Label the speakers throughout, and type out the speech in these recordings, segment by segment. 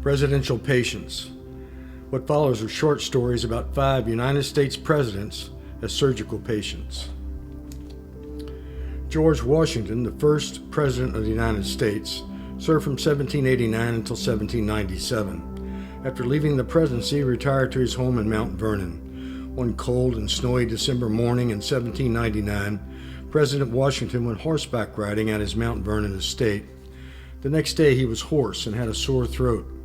Speaker 1: Presidential Patients. What follows are short stories about 5 United States presidents as surgical patients. George Washington, the first president of the United States, served from 1789 until 1797. After leaving the presidency, he retired to his home in Mount Vernon. One cold and snowy December morning in 1799, President Washington went horseback riding at his Mount Vernon estate. The next day he was hoarse and had a sore throat.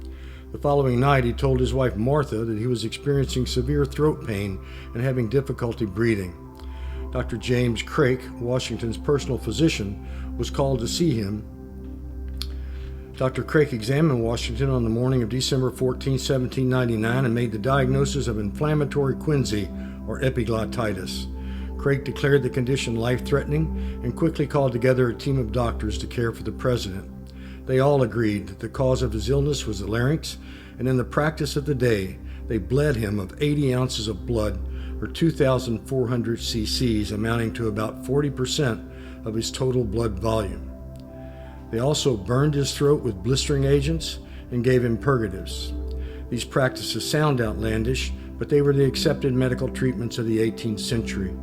Speaker 1: The following night he told his wife Martha that he was experiencing severe throat pain and having difficulty breathing. Dr. James Craik, Washington's personal physician, was called to see him. Dr. Craik examined Washington on the morning of December 14, 1799, and made the diagnosis of inflammatory quinsy, or epiglottitis. Craik declared the condition life-threatening and quickly called together a team of doctors to care for the president. They all agreed that the cause of his illness was the larynx, and in the practice of the day, they bled him of 80 ounces of blood, or 2,400 cc's, amounting to about 40% of his total blood volume. They also burned his throat with blistering agents and gave him purgatives. These practices sound outlandish, but they were the accepted medical treatments of the 18th century.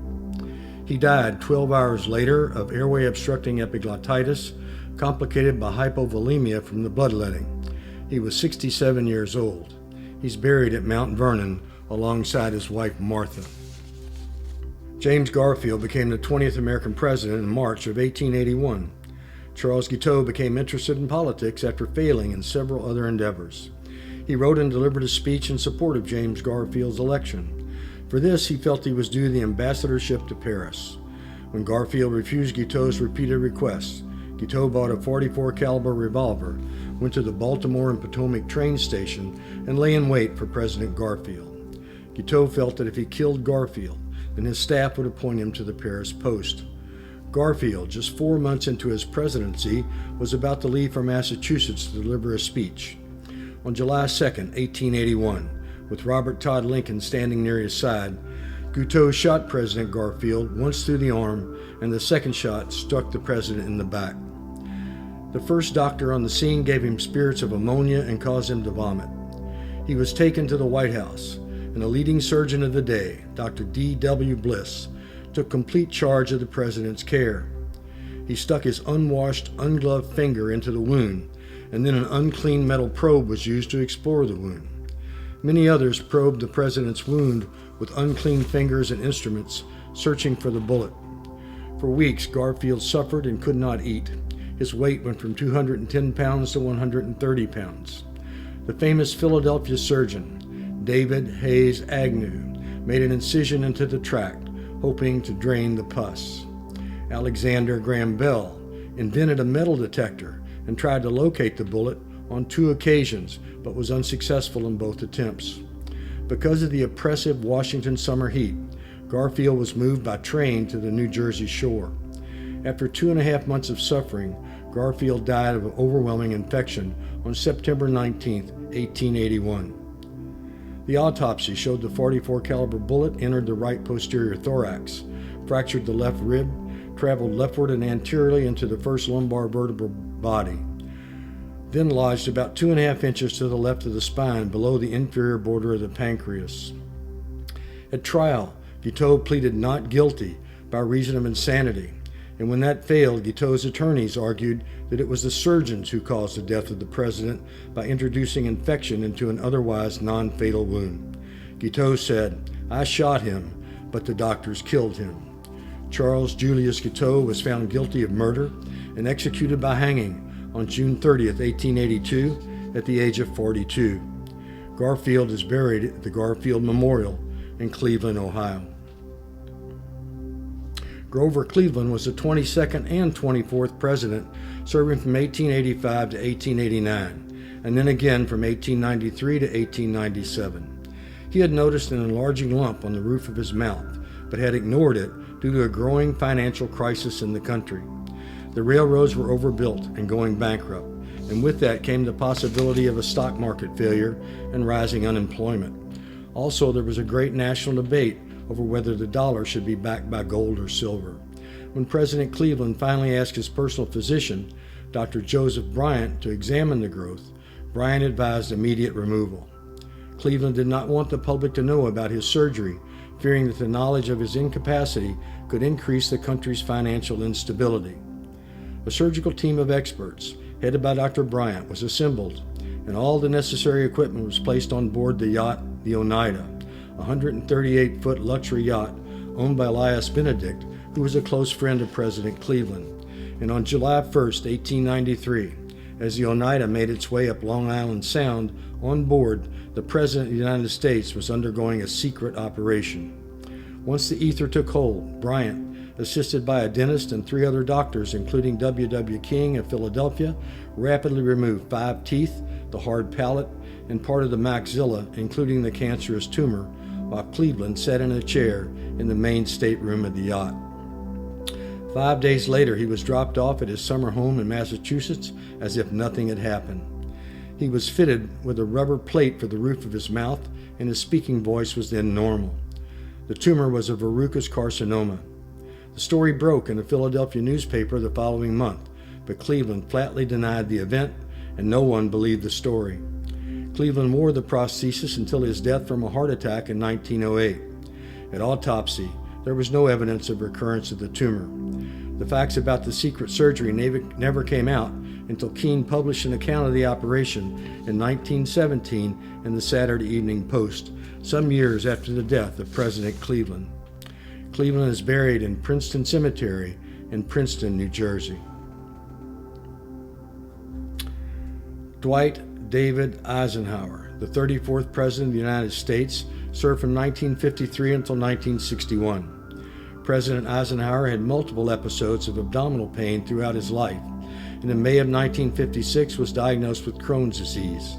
Speaker 1: He died 12 hours later of airway obstructing epiglottitis, complicated by hypovolemia from the bloodletting. He was 67 years old. He's buried at Mount Vernon alongside his wife Martha. James Garfield became the 20th American president in March of 1881. Charles Guiteau became interested in politics after failing in several other endeavors. He wrote and delivered a speech in support of James Garfield's election. For this, he felt he was due the ambassadorship to Paris. When Garfield refused Guiteau's repeated requests, Guiteau bought a .44 caliber revolver, went to the Baltimore and Potomac train station, and lay in wait for President Garfield. Guiteau felt that if he killed Garfield, then his staff would appoint him to the Paris post. Garfield, just 4 months into his presidency, was about to leave for Massachusetts to deliver a speech. On July 2, 1881, with Robert Todd Lincoln standing near his side, Guiteau shot President Garfield once through the arm, and the second shot struck the president in the back. The first doctor on the scene gave him spirits of ammonia and caused him to vomit. He was taken to the White House, and the leading surgeon of the day, Dr. D.W. Bliss, took complete charge of the president's care. He stuck his unwashed, ungloved finger into the wound, and then an unclean metal probe was used to explore the wound. Many others probed the president's wound with unclean fingers and instruments, searching for the bullet. For weeks, Garfield suffered and could not eat. His weight went from 210 pounds to 130 pounds. The famous Philadelphia surgeon, David Hayes Agnew, made an incision into the tract, hoping to drain the pus. Alexander Graham Bell invented a metal detector and tried to locate the bullet on 2 occasions, but was unsuccessful in both attempts. Because of the oppressive Washington summer heat, Garfield was moved by train to the New Jersey shore. After 2.5 months of suffering, Garfield died of an overwhelming infection on September 19, 1881. The autopsy showed the .44 caliber bullet entered the right posterior thorax, fractured the left rib, traveled leftward and anteriorly into the first lumbar vertebral body, then lodged about 2.5 inches to the left of the spine below the inferior border of the pancreas. At trial, Guiteau pleaded not guilty by reason of insanity, and when that failed, Guiteau's attorneys argued that it was the surgeons who caused the death of the president by introducing infection into an otherwise non-fatal wound. Guiteau said, "I shot him, but the doctors killed him." Charles Julius Guiteau was found guilty of murder and executed by hanging on June 30, 1882, at the age of 42. Garfield is buried at the Garfield Memorial in Cleveland, Ohio. Grover Cleveland was the 22nd and 24th president, serving from 1885 to 1889, and then again from 1893 to 1897. He had noticed an enlarging lump on the roof of his mouth, but had ignored it due to a growing financial crisis in the country. The railroads were overbuilt and going bankrupt, and with that came the possibility of a stock market failure and rising unemployment. Also, there was a great national debate over whether the dollar should be backed by gold or silver. When President Cleveland finally asked his personal physician, Dr. Joseph Bryant, to examine the growth, Bryant advised immediate removal. Cleveland did not want the public to know about his surgery, fearing that the knowledge of his incapacity could increase the country's financial instability. A surgical team of experts, headed by Dr. Bryant, was assembled, and all the necessary equipment was placed on board the yacht, the Oneida, a 138-foot luxury yacht owned by Elias Benedict, who was a close friend of President Cleveland. And on July 1, 1893, as the Oneida made its way up Long Island Sound, on board, the President of the United States was undergoing a secret operation. Once the ether took hold, Bryant, assisted by a dentist and 3 other doctors, including W. King of Philadelphia, rapidly removed 5 teeth, the hard palate, and part of the maxilla, including the cancerous tumor, while Cleveland sat in a chair in the main stateroom of the yacht. 5 days later, he was dropped off at his summer home in Massachusetts as if nothing had happened. He was fitted with a rubber plate for the roof of his mouth, and his speaking voice was then normal. The tumor was a verrucous carcinoma. The story broke in a Philadelphia newspaper the following month, but Cleveland flatly denied the event, and no one believed the story. Cleveland wore the prosthesis until his death from a heart attack in 1908. At autopsy, there was no evidence of recurrence of the tumor. The facts about the secret surgery never came out until Keene published an account of the operation in 1917 in the Saturday Evening Post, some years after the death of President Cleveland. Cleveland is buried in Princeton Cemetery in Princeton, New Jersey. Dwight David Eisenhower, the 34th President of the United States, served from 1953 until 1961. President Eisenhower had multiple episodes of abdominal pain throughout his life, and in May of 1956 was diagnosed with Crohn's disease.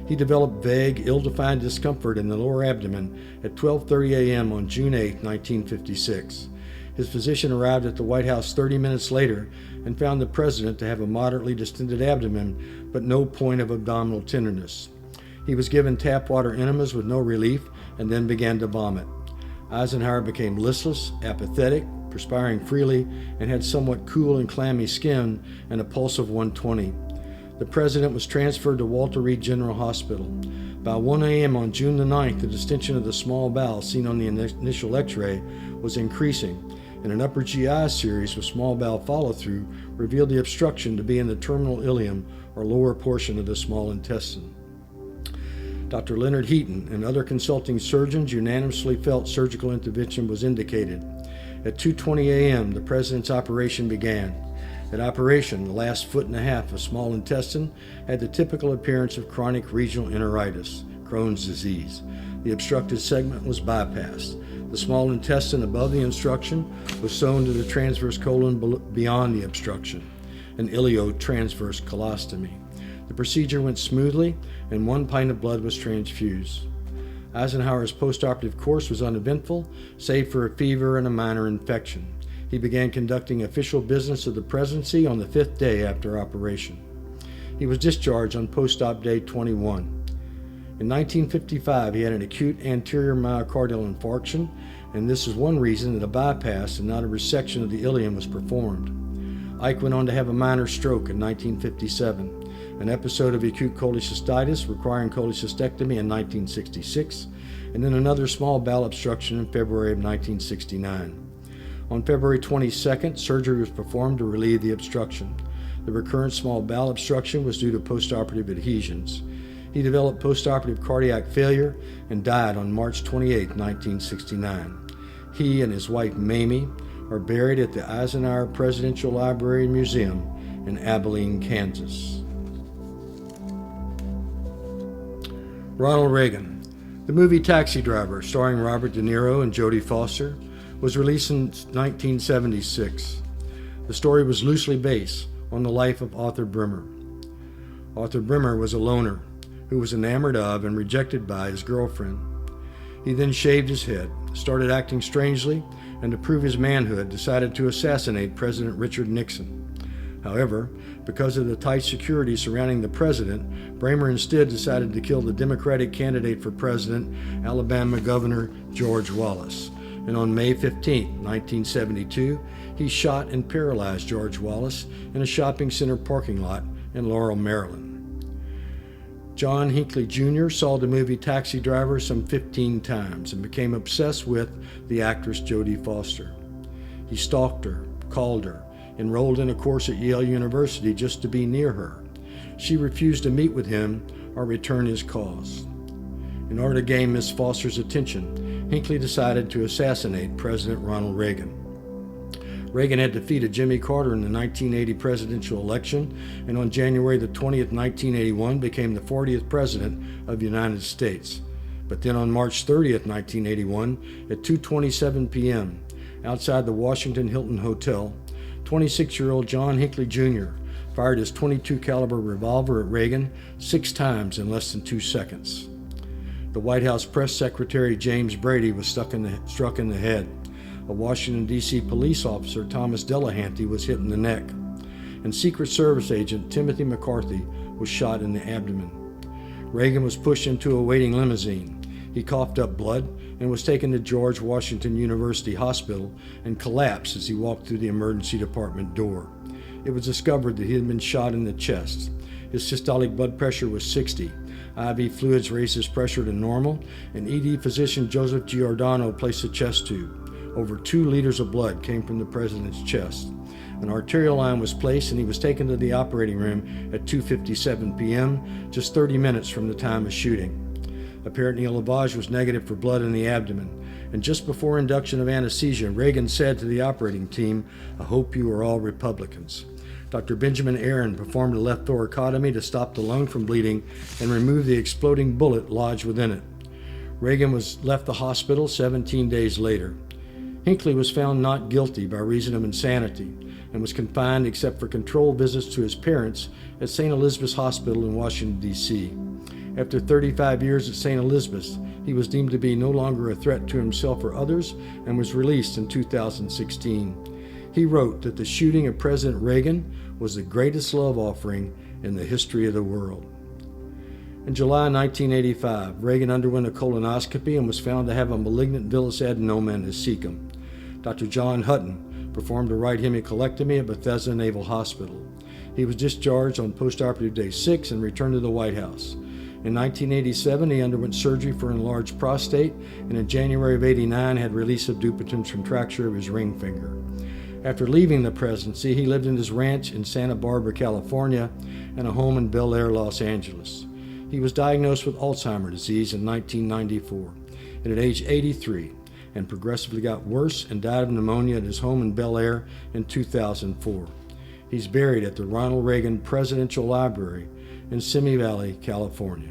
Speaker 1: He developed vague, ill-defined discomfort in the lower abdomen at 12:30 a.m. on June 8, 1956. His physician arrived at the White House 30 minutes later and found the president to have a moderately distended abdomen, but no point of abdominal tenderness. He was given tap water enemas with no relief and then began to vomit. Eisenhower became listless, apathetic, perspiring freely, and had somewhat cool and clammy skin and a pulse of 120. The president was transferred to Walter Reed General Hospital. By 1 a.m. on June the 9th, the distension of the small bowel seen on the initial x-ray was increasing, and an upper GI series with small bowel follow-through revealed the obstruction to be in the terminal ileum, or lower portion of the small intestine. Dr. Leonard Heaton and other consulting surgeons unanimously felt surgical intervention was indicated. At 2:20 a.m., the president's operation began. At operation, the last foot and a half of small intestine had the typical appearance of chronic regional enteritis, Crohn's disease. The obstructed segment was bypassed. The small intestine above the obstruction was sewn to the transverse colon beyond the obstruction, an iliotransverse colostomy. The procedure went smoothly, and 1 pint of blood was transfused. Eisenhower's postoperative course was uneventful, save for a fever and a minor infection. He began conducting official business of the presidency on the 5th day after operation. He was discharged on post-op day 21. In 1955, he had an acute anterior myocardial infarction, and this is one reason that a bypass and not a resection of the ileum was performed. Ike went on to have a minor stroke in 1957, an episode of acute cholecystitis requiring cholecystectomy in 1966, and then another small bowel obstruction in February of 1969. On February 22nd, surgery was performed to relieve the obstruction. The recurrent small bowel obstruction was due to postoperative adhesions. He developed postoperative cardiac failure and died on March 28, 1969. He and his wife Mamie are buried at the Eisenhower Presidential Library and Museum in Abilene, Kansas. Ronald Reagan. The movie Taxi Driver, starring Robert De Niro and Jodie Foster, was released in 1976. The story was loosely based on the life of Arthur Bremer. Arthur Bremer was a loner who was enamored of and rejected by his girlfriend. He then shaved his head, started acting strangely, and to prove his manhood, decided to assassinate President Richard Nixon. However, because of the tight security surrounding the president, Bremer instead decided to kill the Democratic candidate for president, Alabama Governor George Wallace. And on May 15, 1972, he shot and paralyzed George Wallace in a shopping center parking lot in Laurel, Maryland. John Hinckley Jr. saw the movie Taxi Driver some 15 times and became obsessed with the actress Jodie Foster. He stalked her, called her, enrolled in a course at Yale University just to be near her. She refused to meet with him or return his calls. In order to gain Miss Foster's attention, Hinckley decided to assassinate President Ronald Reagan. Reagan had defeated Jimmy Carter in the 1980 presidential election, and on January the 20th, 1981, became the 40th president of the United States. But then on March 30th, 1981, at 2:27 p.m., outside the Washington Hilton Hotel, 26-year-old John Hinckley Jr. fired his .22 caliber revolver at Reagan 6 times in less than 2 seconds. The White House press secretary James Brady was struck in the head. A Washington, D.C. police officer, Thomas Delahanty, was hit in the neck. And Secret Service agent Timothy McCarthy was shot in the abdomen. Reagan was pushed into a waiting limousine. He coughed up blood and was taken to George Washington University Hospital and collapsed as he walked through the emergency department door. It was discovered that he had been shot in the chest. His systolic blood pressure was 60. IV fluids raised his pressure to normal, and ED physician Joseph Giordano placed a chest tube. Over 2 liters of blood came from the president's chest. An arterial line was placed, and he was taken to the operating room at 2:57 p.m., just 30 minutes from the time of shooting. Apparently, a lavage was negative for blood in the abdomen, and just before induction of anesthesia, Reagan said to the operating team, "I hope you are all Republicans." Dr. Benjamin Aaron performed a left thoracotomy to stop the lung from bleeding and remove the exploding bullet lodged within it. Reagan was left the hospital 17 days later. Hinckley was found not guilty by reason of insanity and was confined except for controlled visits to his parents at St. Elizabeth's Hospital in Washington, D.C. After 35 years at St. Elizabeth's, he was deemed to be no longer a threat to himself or others and was released in 2016. He wrote that the shooting of President Reagan was the greatest love offering in the history of the world. In July 1985, Reagan underwent a colonoscopy and was found to have a malignant villus adenoma in his cecum. Dr. John Hutton performed a right hemicolectomy at Bethesda Naval Hospital. He was discharged on postoperative day 6 and returned to the White House. In 1987, he underwent surgery for enlarged prostate, and in January of '89 had release of Dupuytren's fracture of his ring finger. After leaving the presidency, he lived in his ranch in Santa Barbara, California, and a home in Bel Air, Los Angeles. He was diagnosed with Alzheimer's disease in 1994, and at age 83, and progressively got worse and died of pneumonia at his home in Bel Air in 2004. He's buried at the Ronald Reagan Presidential Library in Simi Valley, California.